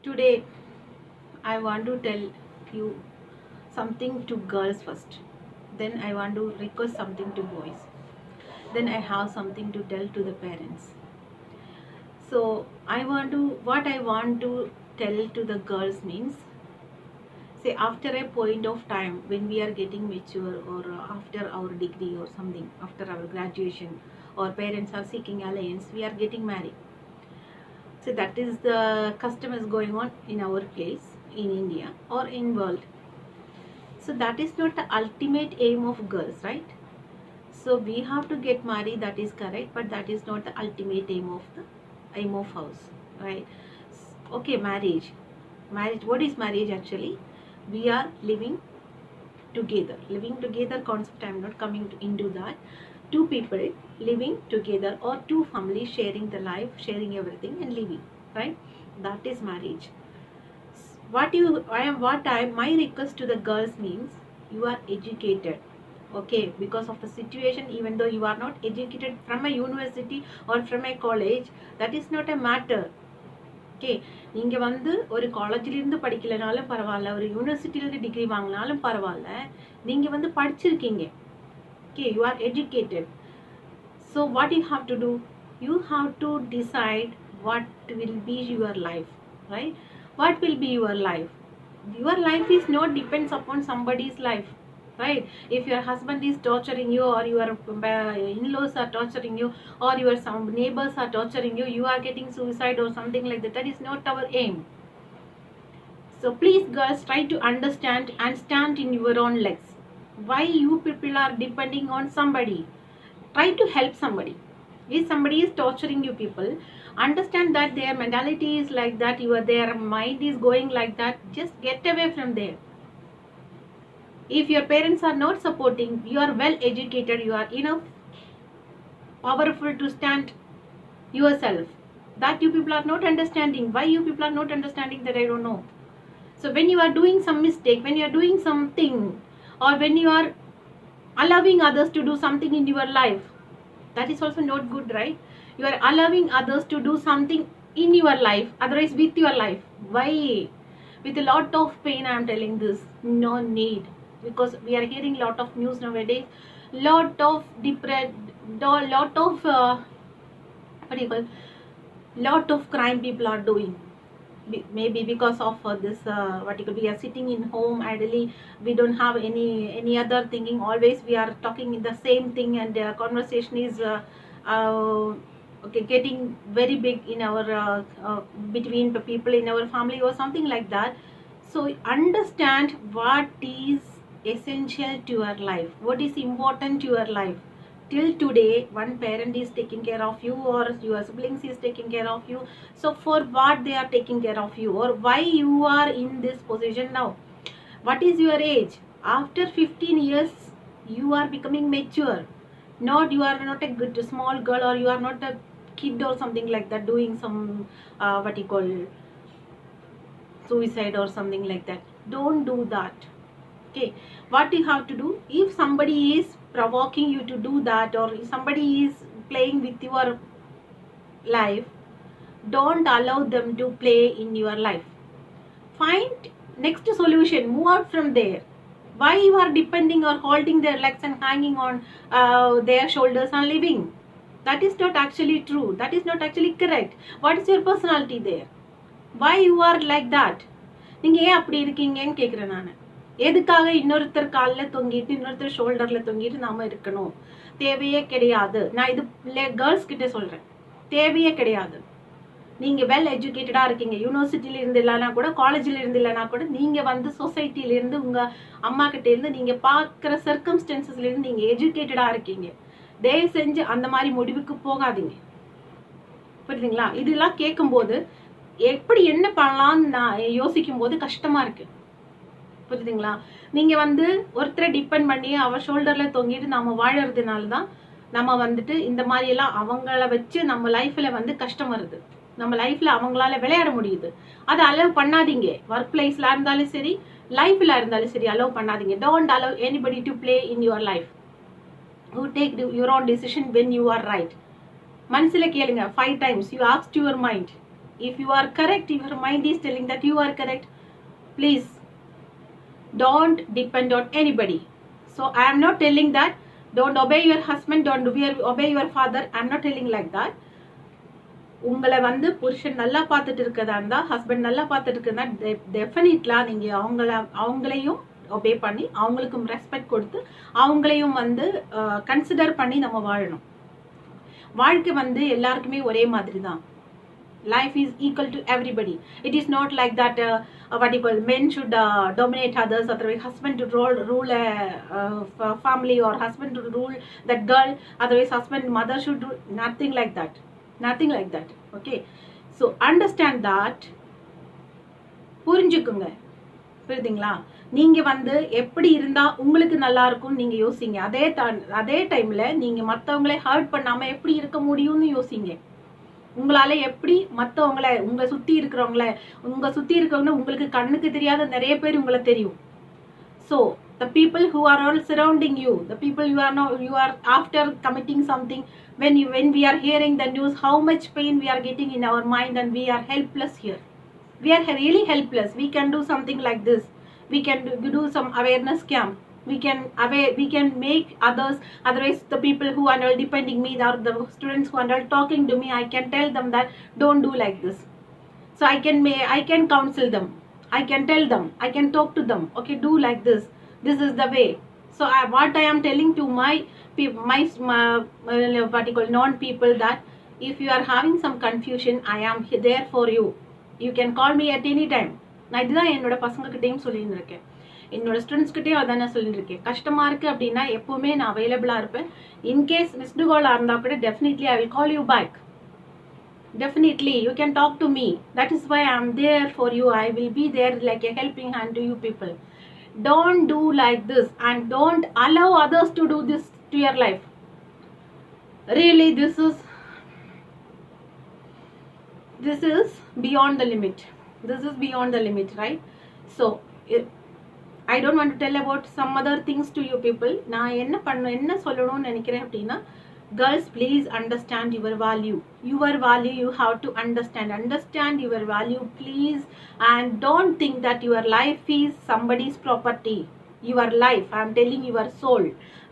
Today, I want to tell you something to girls first. Then I want to request something to boys. Then I have something to tell to the parents. So what I want to tell to the girls means, say after a point of time when we are getting mature, or after our degree or something, after our graduation, or parents are seeking alliance, we are getting married. So that is the custom is going on in our place in India or in world. So that is not the ultimate aim of girls, right? So we have to get married, that is correct, but that is not the ultimate aim of house, right? Okay, marriage. What is marriage actually? We are living together. Living together concept, I am not coming into that. Two people living together, or two families sharing the life, sharing everything and living, right? That is marriage. My request to the girls means, you are educated, okay? Because of the situation, even though you are not educated from a university or from a college, that is not a matter. Okay, நீங்கள் வந்து ஒரு காலேஜிலிருந்து படிக்கலைனாலும் பரவாயில்ல, ஒரு யூனிவர்சிட்டியிலேருந்து degree வாங்கினாலும் பரவாயில்ல, நீங்கள் வந்து படிச்சிருக்கீங்க. Okay, you are educated. So what you have to do? You have to decide what will be your life, right? What will be your life? Your life is not depends upon somebody's life, right? If your husband is torturing you, or your in-laws are torturing you, or your some neighbors are torturing you, you are getting suicide or something like that, that is not our aim. So please girls, try to understand and stand in your own legs. Why you people are depending on somebody? Try to help somebody. If somebody is torturing you people, understand that their mentality is like that, their mind is going like that. Just get away from there. If your parents are not supporting, you are well educated, you are enough powerful to stand yourself. That you people are not understanding. Why you people are not understanding, that I don't know. So when you are doing some mistake, when you are doing something, or when you are allowing others to do something in your life, that is also not good, right? You are allowing others to do something in your life, otherwise with your life. Why? With a lot of pain I am telling this. No need. Because we are hearing lot of news nowadays, lot of lot of crime people are doing. Maybe because of this we are sitting in home idly, we don't have any other thinking, always we are talking in the same thing, and conversation is getting very big in our between the people in our family or something like that. So understand what is essential to your life, what is important to your life. Till today, one parent is taking care of you, or your siblings is taking care of you. So for what they are taking care of you, or why you are in this position now? What is your age? After 15 years, you are becoming mature. Not you are not a good small girl, or you are not a kid or something like that, doing some suicide or something like that. Don't do that. Okay, what you have to do, if somebody is provoking you to do that, or if somebody is playing with your life, don't allow them to play in your life. Find next solution, move out from there. Why you are depending or holding their legs and hanging on their shoulders and living? That is not actually true, that is not actually correct. What is your personality there? Why you are like that? நீங்க ஏன் அப்படி இருக்கீங்கன்னு கேக்குறேன் நான். எதுக்காக இன்னொருத்தர் காலில் தொங்கிட்டு இன்னொருத்தர் ஷோல்டர்ல தொங்கிட்டு நாம இருக்கணும்? தேவையே கிடையாது. நான் இது கேர்ள்ஸ் கிட்ட சொல்றேன், தேவையே கிடையாது. நீங்க வெல் எஜுகேட்டடா இருக்கீங்க, யூனிவர்சிட்டியில இருந்து இல்லைனா கூட, காலேஜில் இருந்து இல்லைனா கூட, நீங்க வந்து சொசைட்டில இருந்து, உங்க அம்மா கிட்ட இருந்து, நீங்க பாக்குற சர்க்கம்ஸ்டன்சஸ்ல இருந்து நீங்க எஜுகேட்டடா இருக்கீங்க. தயவு செஞ்சு அந்த மாதிரி முடிவுக்கு போகாதீங்க. புரியுதுங்களா? இதெல்லாம் கேட்கும் போது எப்படி என்ன பண்ணலாம்னு நான் யோசிக்கும் போது கஷ்டமா இருக்கு. புரியுதுங்களா? நீங்க வந்து ஒருத்தரை டிபெண்ட் பண்ணி அவர் ஷோல்டர்ல தொங்கிட்டு நம்ம வாழறதுனாலதான் நம்ம வந்துட்டு இந்த மாதிரி எல்லாம் அவங்கள வச்சு நம்ம லைஃப்ல வந்து கஷ்டம் வருது. நம்ம லைஃப்ல அவங்களால விளையாட முடியுது. அதை அலோவ் பண்ணாதீங்க. ஒர்க் பிளேஸ்ல இருந்தாலும் சரி, லைஃப்ல இருந்தாலும் சரி, அலோவ் பண்ணாதீங்க. Don't allow anybody to play in your life. You take your own decision when you are right. மனசுல கேளுங்க 5 times. You ask your mind, If you are correct, your mind is telling that you are correct, please don't depend on anybody. So I am not telling that don't obey your husband, don't obey your father. I am not telling like that. உங்களை வந்து புருஷன் நல்லா பார்த்துட்டு இருக்கதா இருந்தா, husband நல்லா பார்த்துட்டு இருக்கதா, டெஃபினெட்லா நீங்க அவங்களையும் ஒபே பண்ணி அவங்களுக்கும் ரெஸ்பெக்ட் கொடுத்து அவங்களையும் வந்து கன்சிடர் பண்ணி நம்ம வாழணும். வாழ்க்கை வந்து எல்லாருக்குமே ஒரே மாதிரி தான். Life is equal to everybody. It is not like that what you call men should dominate others, otherwise husband to rule a family, or husband to rule that girl, otherwise husband mother should rule. Nothing like that. Nothing like that. Okay, so understand that. புரிஞ்சுக்குங்க. புரியுதுங்களா? நீங்க வந்து எப்படி இருந்தா உங்களுக்கு நல்லா இருக்கும் நீங்க யோசிங்க. அதே டைம்ல நீங்க மத்தவங்களை ஹர்ட் பண்ணாம எப்படி இருக்க முடியும்னு யோசிங்க. உங்களால எப்படி மத்தவங்களை உங்க சுத்தி இருக்கிறவங்க உங்களுக்கு கண்ணுக்கு தெரியாத நிறைய பேர் உங்களை தெரியும். So the people who are all surrounding you, the people you are after committing something, when we are hearing the news, how much pain we are getting in our mind, and we are helpless here. We are really helpless. We can do something like this. We can do some awareness camp. We can make others, otherwise the people who are all depending me, or the students who are all talking to me, I can tell them that don't do like this. So I can counsel them, I can tell them, I can talk to them, okay, do like this, this is the way. So what I am telling to my particular non people, that if you are having some confusion, I am there for you. You can call me at any time. நான் இதுதான் என்னோட பசங்க கிட்டையும் சொல்லிட்டு இருக்கேன், என்னோட students கிட்டேயும் அதான் நான் சொல்லிட்டு இருக்கேன். கஷ்டமா இருக்கு அப்படின்னா எப்பவுமே நான் அவைலபிளா இருப்பேன். இன்கேஸ் மிஸ்டு கால் இருந்தா கூட definitely I will call you back. Definitely you can talk to me. That is why I am there for you. I will be there like a helping hand to you people. Don't do like this, and don't allow others to do this to your life. Really, this is beyond the limit. This is beyond the limit, right? So I don't want to tell about some other things to you people. நான் என்ன சொல்லணும்னு நினைக்கிறேன் அப்படின்னா, girls, please understand your value. Your value you have to understand your value, please. And don't think that your life is somebody's property. Your life, I am telling, your soul,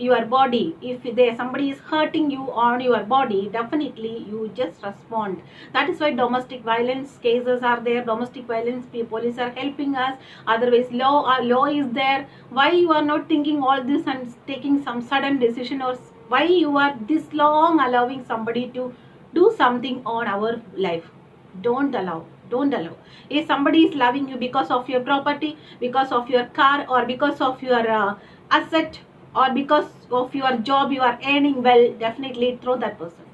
your body, if somebody is hurting you on your body, definitely you just respond. That is why domestic violence cases are there. Domestic violence police are helping us, otherwise law is there. Why you are not thinking all this and taking some sudden decision, or why you are this long allowing somebody to do something on our life? Don't allow. If somebody is loving you because of your property, because of your car, or because of your asset, or because of your job you are earning well, definitely throw that person.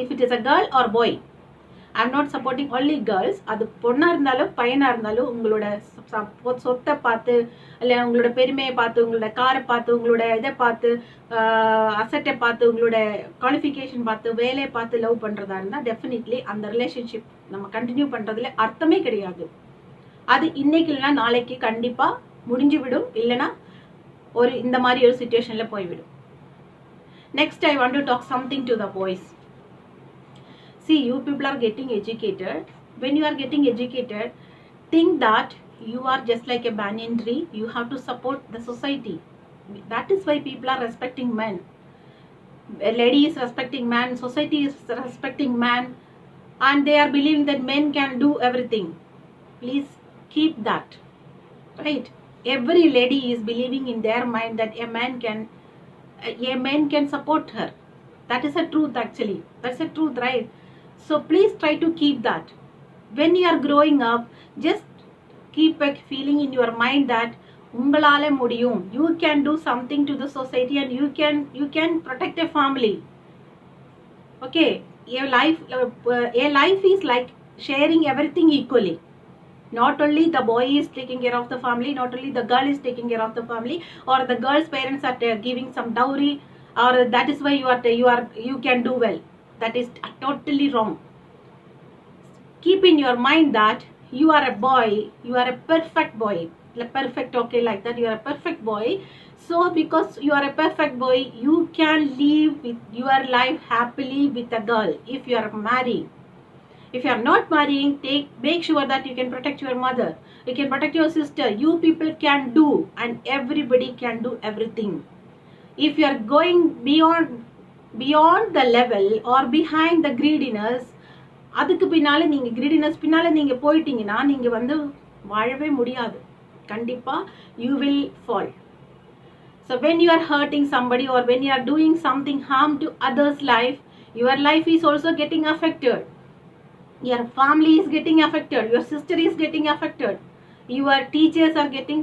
If it is a girl or boy, I am not supporting only girls. அது பொண்ணா இருந்தாலும் பையனா இருந்தாலும் உங்களோட சொத்தை பார்த்து, இல்லை உங்களோட பெருமையை பார்த்து, உங்களோட காரை பார்த்து, உங்களோட இதை பார்த்து, அசட்டை பார்த்து, உங்களோட குவாலிஃபிகேஷன் பார்த்து, வேலையை பார்த்து லவ் பண்றதா இருந்தா டெஃபினெட்லி அந்த ரிலேஷன்ஷிப் நம்ம கண்டினியூ பண்றதுல அர்த்தமே கிடையாது. அது இன்னைக்கு இல்லைன்னா நாளைக்கு கண்டிப்பா முடிஞ்சு விடும், இல்லைன்னா இந்த மாதிரி ஒரு சிச்சுவேஷன்ல போய்விடும். Next I want to talk something to the boys. See, you people are getting educated. When you are getting educated, think that you are just like a banyan tree. You have to support the society. That is why people are respecting men. A lady is respecting man, society is respecting man, and they are believing that men can do everything. Please keep that, right? Every lady is believing in their mind that a man can support her. That is a truth actually. That's a truth, right? So please try to keep that. When you are growing up, just keep a feeling in your mind that உங்களால முடியும். You can do something to the society, and you can protect a family. Okay, a life is like sharing everything equally. Not only the boy is taking care of the family, not only the girl is taking care of the family, or the girl's parents are giving some dowry, or that is why you can do well. That is totally wrong. Keep in your mind that you are a boy, you are a perfect boy. Perfect, okay, like that, you are a perfect boy. So because you are a perfect boy, you can live with your life happily with a girl. If you are married, If you are not marrying, make sure that you can protect your mother, you can protect your sister. You people can do, and everybody can do everything. If you are going beyond the level or behind the greediness, அதுக்கு பின்னால நீங்க greediness பின்னால நீங்க போயிட்டீங்கன்னா நீங்க வந்து வாழவே முடியாது. கண்டிப்பா you will fall. So when you are hurting somebody or when you are doing something harm to others life, your life is also getting affected. Your family is getting affected, your sister is getting affected, your teachers are getting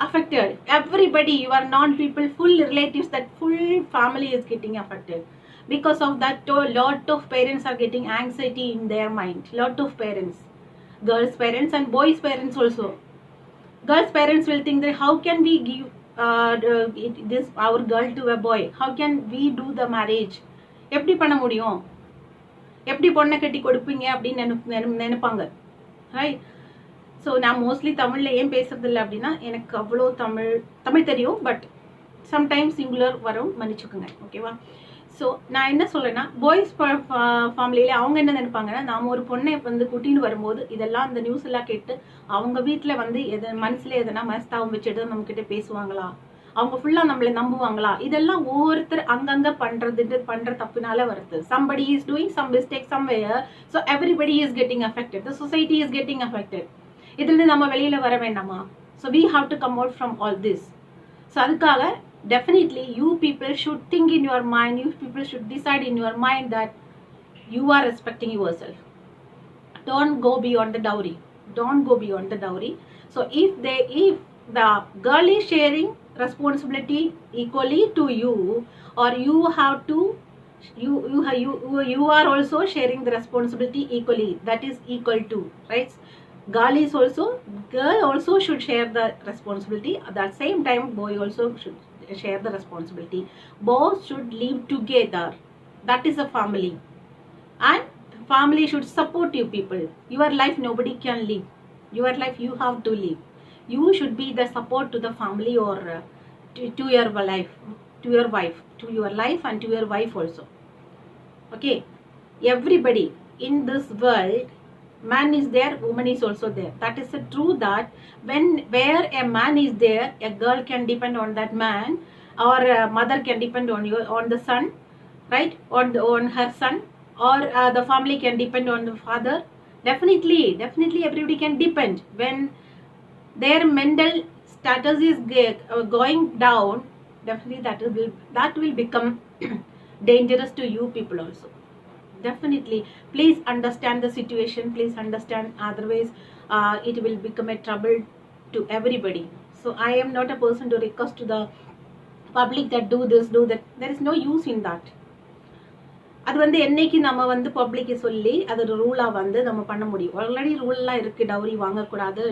affected, everybody, your non-people, full relatives, that full family is getting affected. Because of that, lot of parents are getting anxiety in their mind. Lot of parents, girls parents and boys parents also. Girls parents will think that how can we give this our girl to a boy, how can we do the marriage, எப்படி பண்ண முடியும், எப்படி பொண்ணை கட்டி கொடுப்பீங்க அப்படின்னு நினைப்பாங்க, right? So நான் மோஸ்ட்லி தமிழில் ஏன் பேசுறதில்லை அப்படின்னா எனக்கு அவ்வளோ தமிழ் தெரியும், பட் சம்டைம்ஸ் சிங்குலர் வரும், மன்னிச்சுக்கோங்க, ஓகேவா? ஸோ நான் என்ன சொல்றேன்னா, பாய்ஸ் ஃபேமிலியில அவங்க என்ன நினைப்பாங்கன்னா, நாம ஒரு பொண்ணை வந்து கூட்டின்னு வரும்போது இதெல்லாம் அந்த நியூஸ் எல்லாம் கேட்டு அவங்க வீட்டில் வந்து மனசுல எதனா மனஸ்தாபம் வச்சுட்டு நம்ம கிட்ட பேசுவாங்களா, அவங்க ஃபுல்லா நம்மளை நம்புவாங்களா, இதெல்லாம் ஒவ்வொருத்தர் அங்கங்க பண்ற தப்புனால வருது. somebody is doing some mistake somewhere, so everybody is getting affected, the society is getting affected. இதுல நம்ம வெளியில வர வேண்டாமா? so we have to come out from all this. so அதுக்காக definitely you people should think in your mind, you people should decide in your mind that you are respecting yourself. Don't go beyond the dowry, don't go beyond the dowry. so if the girl is sharing responsibility equally to you, or you have to you are also sharing the responsibility equally, that is equal to, right? Girl also should share the responsibility. At the same time, boy also should share the responsibility. Both should live together. That is a family, and family should support you people. Your life nobody can live. Your life you have to live. You should be the support to the family, or to your life, to your wife, to your life, and to your wife also. Okay, everybody in this world, man is there, woman is also there. That is the truth, that where a man is there, a girl can depend on that man, or a mother can depend on the son, right? On her son, or the family can depend on the father. Definitely everybody can depend. When their mental status is going down, definitely that will become dangerous to you people also. Definitely, please understand the situation, please understand, otherwise it will become a trouble to everybody. so I am not a person to request to the public that do this, do that. There is no use in that. அது வந்து என்னைக்கு நம்ம வந்து பப்ளிக்கு சொல்லி அது ரூலா வந்து நம்ம பண்ண முடியும்? ஆல்ரெடி ரூல்லாம் இருக்கு, டவுரி வாங்கக்கூடாது,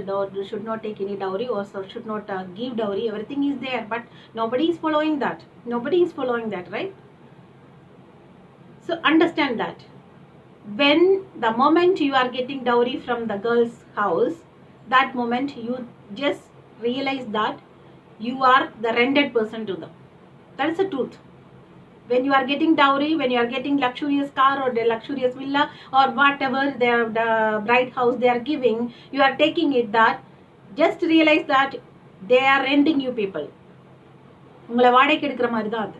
should not take any dowry, or should not give dowry, everything is there, but nobody is following that, right? So understand that when the moment you are getting dowry from the girl's house, that moment you just realize that you are the rented person to them. That is the truth. When you are getting dowry, when you are getting luxurious car or the luxurious villa or whatever the bride house they are giving, you are taking it, that just realize that they are renting you people. உங்களை வாடகைக்கு எடுக்கிற மாதிரி தான்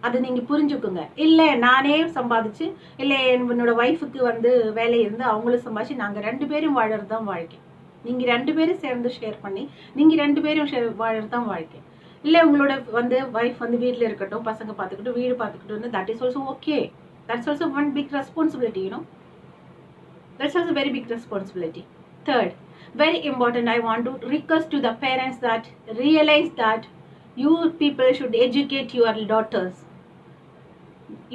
அது நீங்க புரிஞ்சுக்குங்க. இல்ல நானே சம்பாதிச்சு, இல்ல என்னோட வைஃபுக்கு வந்து வேலை இருந்து அவங்களும் சம்பாதிச்சு நாங்க 2 பேரும் வாழறது தான் வாழ்க்கை. நீங்க 2 பேரும் சேர்ந்து ஷேர் பண்ணி நீங்க 2 பேரும் வாழறது தான் வாழ்க்கை. இல்ல உங்களோட வந்து வைஃப் வந்து வீட்ல இருக்கட்டும், பசங்க பாத்துக்கிட்டு வீடு பாத்துக்கிட்டு, that is also okay. That's also one big responsibility, you know. That's also very big responsibility. Third, very important, I want to request to the parents that realize that you people should educate your daughters.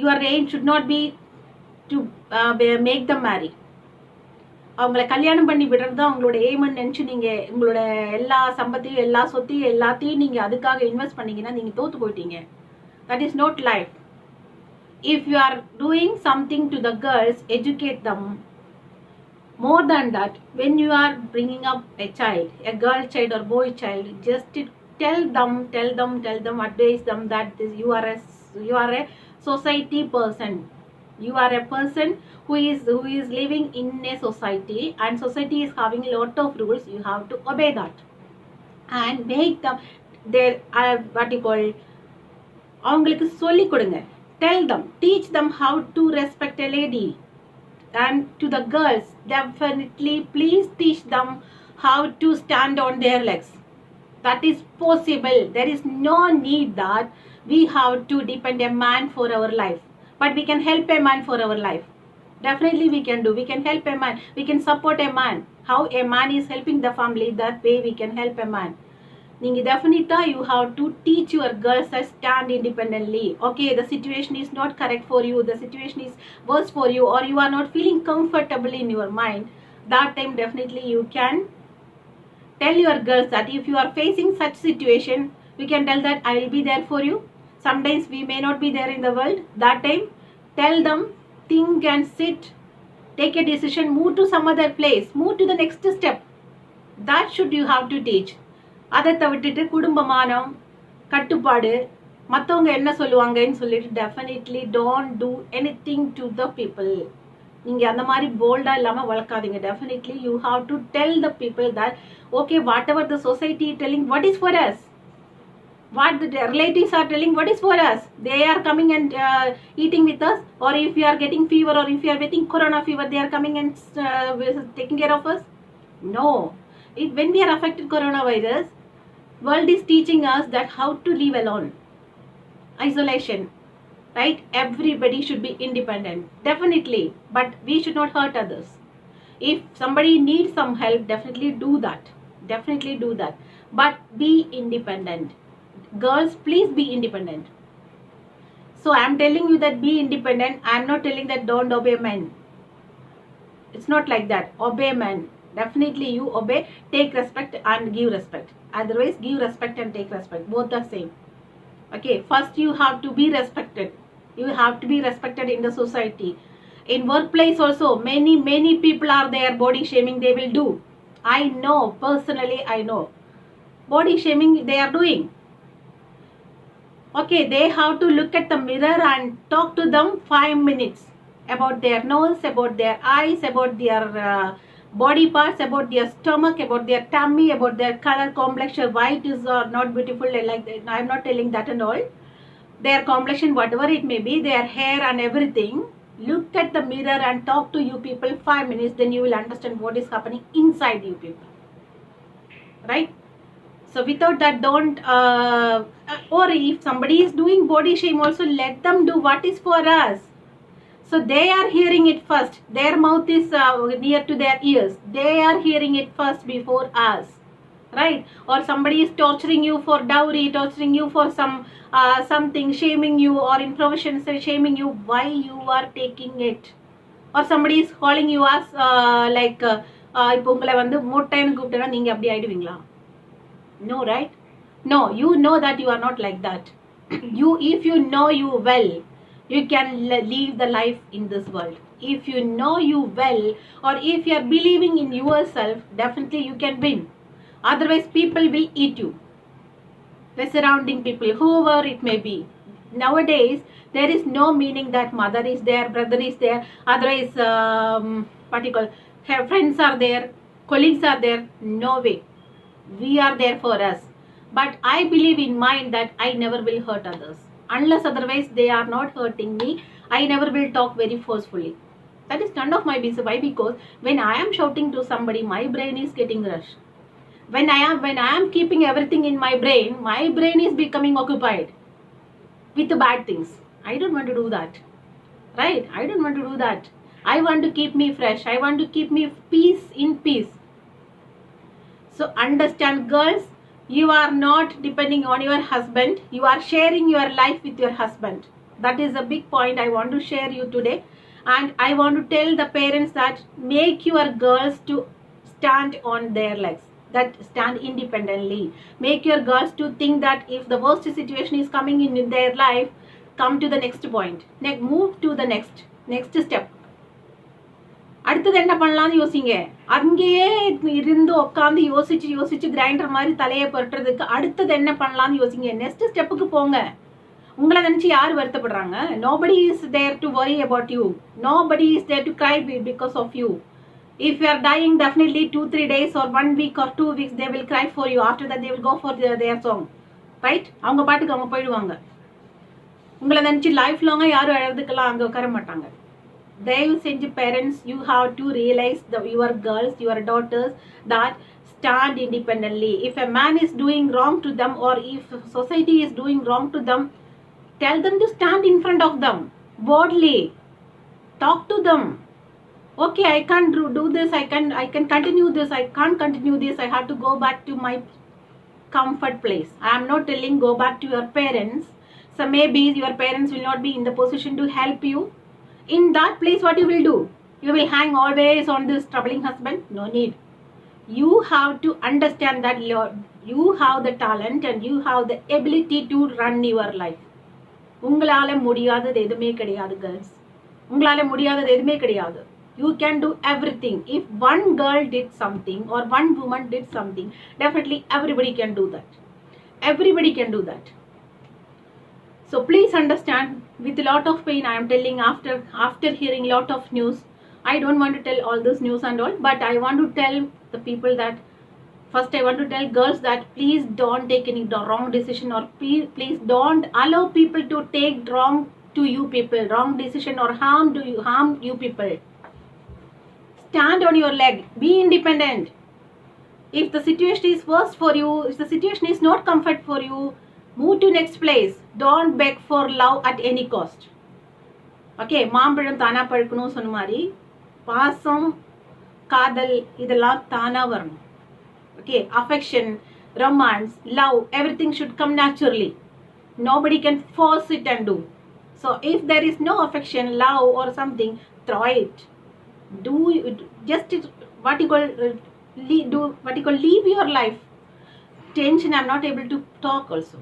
Your aim should not be to make them marry. அவங்கள கல்யாணம் பண்ணி விடுறது தான் உங்களோட எய்ம்னு நினைச்சு நீங்க உங்களோட எல்லா சம்பத்தையும், எல்லா சொத்தையும், எல்லாத்தையும் நீங்க அதுக்காக இன்வெஸ்ட் பண்ணீங்கன்னா நீங்க தோத்து போயிட்டீங்க. That is not life. If you are doing something to the girls, educate them. More than that, when you are bringing up a child, a girl child or boy child, just tell them, advise them that you are a society person. You are a person who is living in a society, and society is having a lot of rules. You have to obey that and make them their what you call அவங்களுக்கு சொல்லி கொடுங்க. Tell them, teach them how to respect a lady. And to the girls, definitely please teach them how to stand on their legs. That is possible. There is no need that we have to depend a man for our life, but we can help a man for our life. Definitely we can do. We can help a man. We can support a man. How a man is helping the family, that way we can help a man. நீங்க definitely you have to teach your girls to stand independently. Okay, the situation is not correct for you, the situation is worse for you, or you are not feeling comfortable in your mind. That time definitely you can tell your girls that if you are facing such situation, we can tell that I will be there for you. Sometimes we may not be there in the world. That time tell them, think and sit, take a decision, move to some other place, move to the next step. That should you have to teach. அதை தவிட்டுட்டு குடும்பமானம் கட்டுப்பாடு மற்றவங்க என்ன சொல்லுவாங்கன்னு சொல்லிட்டு definitely don't do anything to the people. நீங்கள் அந்த மாதிரி போல்டாக இல்லாமல் வளர்க்காதீங்க. Definitely you have to tell the people that okay whatever the society telling what is for us, what the relatives are telling what is for us. They are coming and eating with us, or if you are getting fever, or if you are getting corona fever, they are coming and taking care of us. No, when we are affected coronavirus, world is teaching us that how to live alone, isolation, right? Everybody should be independent, definitely, but we should not hurt others. If somebody needs some help, definitely do that, but be independent. Girls, please be independent. So I am telling you that be independent. I am not telling that don't obey men. It's not like that. Obey men. Definitely you obey, take respect and give respect. Otherwise give respect and take respect, both are same. Okay, first you have to be respected. You have to be respected in the society. In workplace also, many people are there body shaming they will do. I know, personally I know body shaming they are doing. Okay, they have to look at the mirror and talk to them 5 minutes about their nose, about their eyes, about their body parts, about their stomach, about their tummy, about their color, complexion, white is or not beautiful, like that. I am not telling that and all. Their complexion, whatever it may be, their hair and everything. Look at the mirror and talk to you people 5 minutes, then you will understand what is happening inside you people. Right? So without that, don't or if somebody is doing body shame also, let them do what is for us. So they are hearing it first. Their mouth is near to their ears. They are hearing it first before us, right? Or somebody is torturing you for dowry, torturing you for something, shaming you, or in profession shaming you. Why you are taking it? Or somebody is calling you as like இப்போ உங்களை வந்து மூட்டைன்னு கூப்பிட்டேன்னா நீங்க அப்படி ஆயிடுவீங்களா? No, right? No, you know that you are not like that. If you know you well, you can live the life in this world. If you know you well, or if you are believing in yourself, definitely you can win. Otherwise people will eat you, the surrounding people, whoever it may be. Nowadays there is no meaning that mother is there, brother is there, otherwise particular friends are there, colleagues are there. No way, we are there for us. But I believe in mind that I never will hurt others unless otherwise they are not hurting me. I never will talk very forcefully. That is none of my business. Why? Because when I am shouting to somebody, my brain is getting rushed. When I am keeping everything in my brain is becoming occupied with the bad things. I don't want to do that, right? I don't want to do that. I want to keep me fresh. I want to keep me peace in peace. So understand, girls, you are not depending on your husband. You are sharing your life with your husband. That is a big point I want to share you today. And I want to tell the parents that make your girls to stand on their legs, that stand independently. Make your girls to think that if the worst situation is coming in their life, come to the next point. Move to the next step. அடுத்தது என்ன பண்ணலாம்னு யோசிங்க. அங்கேயே இருந்து உட்காந்து யோசிச்சு grinder மாதிரி தலையை புரட்டுறதுக்கு அடுத்தது என்ன பண்ணலாம்னு யோசிங்க. நெக்ஸ்ட் ஸ்டெப்புக்கு போங்க. உங்களை நினைச்சு யார் வருத்தப்படுறாங்க? Nobody is there to worry about you. Nobody is there to cry because of you. If you are dying, definitely 2-3 days or 1 week or 2 weeks they will cry for you. After that they will go for their song, right? அவங்க பாட்டுக்கு அவங்க போயிடுவாங்க. உங்களை நினைச்சு life லாங்கா யாரும் அழறதுக்கெல்லாம் அங்க உட்கார மாட்டாங்க. தயவு செஞ்சு parents, you have to realize your girls, your daughters, that stand independently. If a man is doing wrong to them, or if society is doing wrong to them, tell them to stand in front of them boldly. Talk to them. Okay, I can't do this, I can continue this, I can't continue this, I have to go back to my comfort place. I am not telling go back to your parents. So maybe your parents will not be in the position to help you. In that place, what you will do? You will hang always on this troubling husband? No need. You have to understand that you have the talent and you have the ability to run your life. உங்களால முடியாதது எதுவுமே கிடையாது girls. உங்களால முடியாதது எதுவுமே கிடையாது. You can do everything. If one girl did something or one woman did something, definitely everybody can do that. Everybody can do that. So please understand, with a lot of pain I am telling, after hearing lot of news. I don't want to tell all this news and all, but I want to tell the people that first I want to tell girls that please don't take any wrong decision, or please don't allow people to take wrong to you people, wrong decision, or harm you people. Stand on your leg. Be independent. If the situation is worse for you, if the situation is not comfort for you, move to next place. Don't beg for love at any cost. Okay, மாம்பழம் தானா பழுக்கணும் சொன்ன மாதிரி பாசம் காதல் இதெல்லாம் தானா வரணும். Okay, affection, romance, love, everything should come naturally. Nobody can force it and do. So if there is no affection, love or something, throw it. Do just what you call leave your life. Tension, I'm not able to talk also.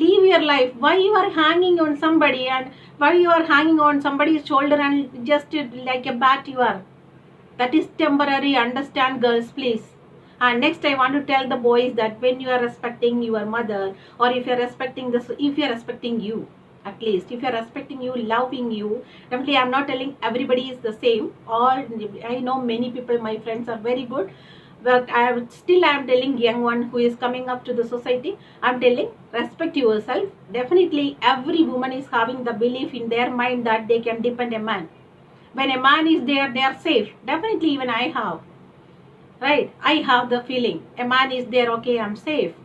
Leave your life. Why you are hanging on somebody, and why you are hanging on somebody's shoulder and just like a bat you are? That is temporary. Understand, girls, please. And next I want to tell the boys that when you are respecting your mother, or if you are respecting this, if you are respecting you, at least if you are respecting you, loving you, definitely I'm not telling everybody is the same. All I know many people, my friends are very good, but I am telling young one who is coming up to the society, I'm telling respect yourself. Definitely every woman is having the belief in their mind that they can depend a man. When a man is there, they are safe. Definitely even I have, right? I have the feeling a man is there, okay, I'm safe.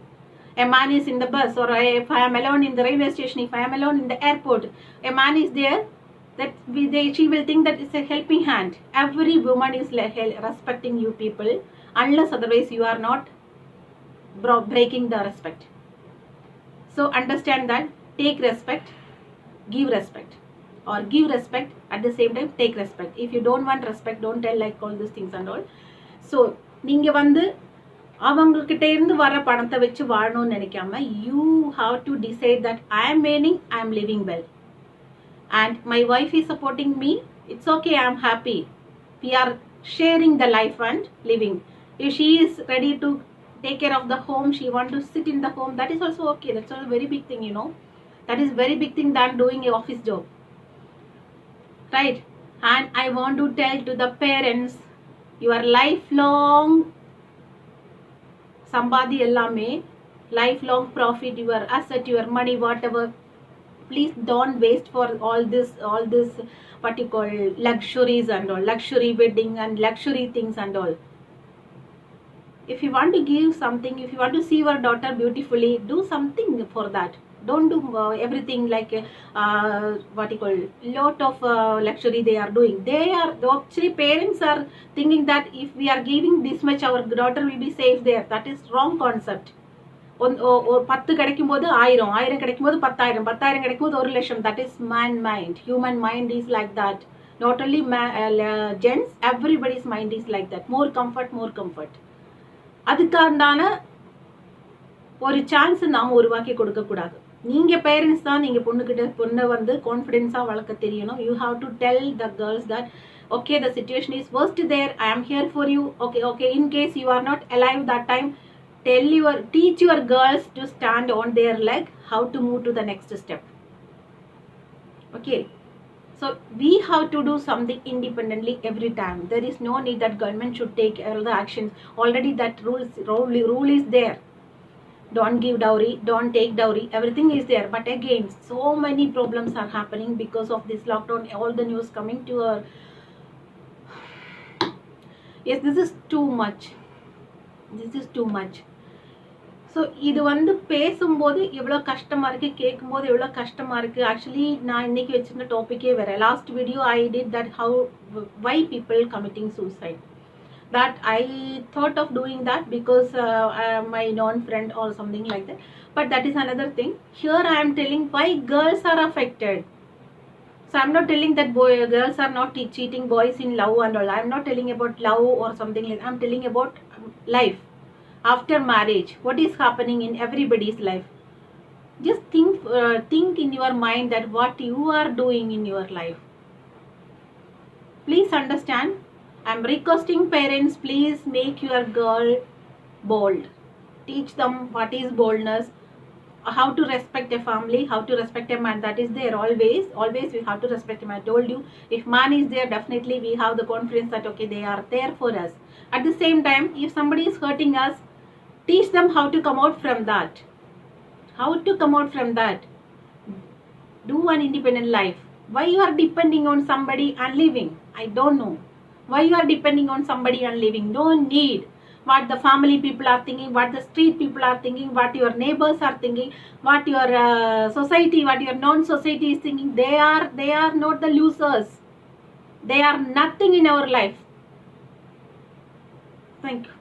A man is in the bus, or if I am alone in the railway station, if I am alone in the airport, a man is there, that she will think that it's a helping hand. Every woman is respecting you people, unless otherwise you are not breaking the respect. So understand that. Take respect, give respect, or give respect at the same time take respect. If you don't want respect, don't tell like all these things and all. So நீங்க வந்து அவங்ககிட்ட இருந்து வர பணத்தை வச்சு வாழணும்னு நினைக்காம, you have to decide that I am earning, I am living well, and my wife is supporting me, it's okay, I am happy, we are sharing the life and living. If she is ready to take care of the home, she want to sit in the home, that is also okay. That's also a very big thing, you know. That is very big thing than doing a office job, right? And I want to tell to the parents, your lifelong sambadi ellame, lifelong profit, your asset, your money, whatever, please don't waste for all this what you call luxuries and all, luxury wedding and luxury things and all. If you want to give something, if you want to see your daughter beautifully, do something for that. Don't do everything like what you call lot of luxury they are doing. Actually parents are thinking that if we are giving this much, our daughter will be safe there. That is wrong concept. 10 கிடைக்கும் போது 1000 கிடைக்கும் போது 10000 கிடைக்கும் போது 1 லட்சம். That is man mind. Human mind is like that. Not only gents, everybody's mind is like that. More comfort. அதுக்கான ஒரு chance நாம உருவாக்கி கொடுக்க கூடாது. நீங்க பேரண்ட்ஸ் தான் நீங்க பொண்ணை வந்து கான்ஃபிடென்ஸா வளர்க்க தெரியணும். You have to tell the girls that okay, the situation is worst there, I am here for you. Okay, in case you are not alive that time, teach your girls to stand on their leg, how to move to the next step. Okay, so we have to do something independently every time. There is no need that government should take all the actions. Already that rule is there. Don't give dowry, don't take dowry, everything is there. But again, so many problems are happening because of this lockdown. All the news coming to our, yes, this is too much. This is too much. So இது வந்து பேசும்போது எவ்வளோ கஷ்டமாக இருக்குது, கேட்கும்போது எவ்வளோ கஷ்டமாக இருக்குது. ஆக்சுவலி நான் இன்றைக்கி வச்சுருந்த டாப்பிக்கே வேறு. Last video I did that how why people committing suicide. That I thought of doing that because my non-friend or something like that. But that is another thing. Here I am telling why girls are affected. So I'm not telling that girls are not cheating boys in love and all. I'm not telling about love or something like that. I'm telling about life. After marriage, what is happening in everybody's life? Just think in your mind that what you are doing in your life. Please understand. I'm requesting parents, please make your girl bold. Teach them what is boldness, how to respect a family, how to respect a man. That is there always. Always we have to respect him. I told you, if man is there, definitely we have the confidence that okay, they are there for us. At the same time, if somebody is hurting us, teach them how to come out from that. How to come out from that. Do an independent life. Why you are depending on somebody and living? I don't know. Why you are depending on somebody and living? Don't need what the family people are thinking, what the street people are thinking, what your neighbors are thinking, what your society, what your non-society is thinking. They are not the losers. They are nothing in our life. Thank you.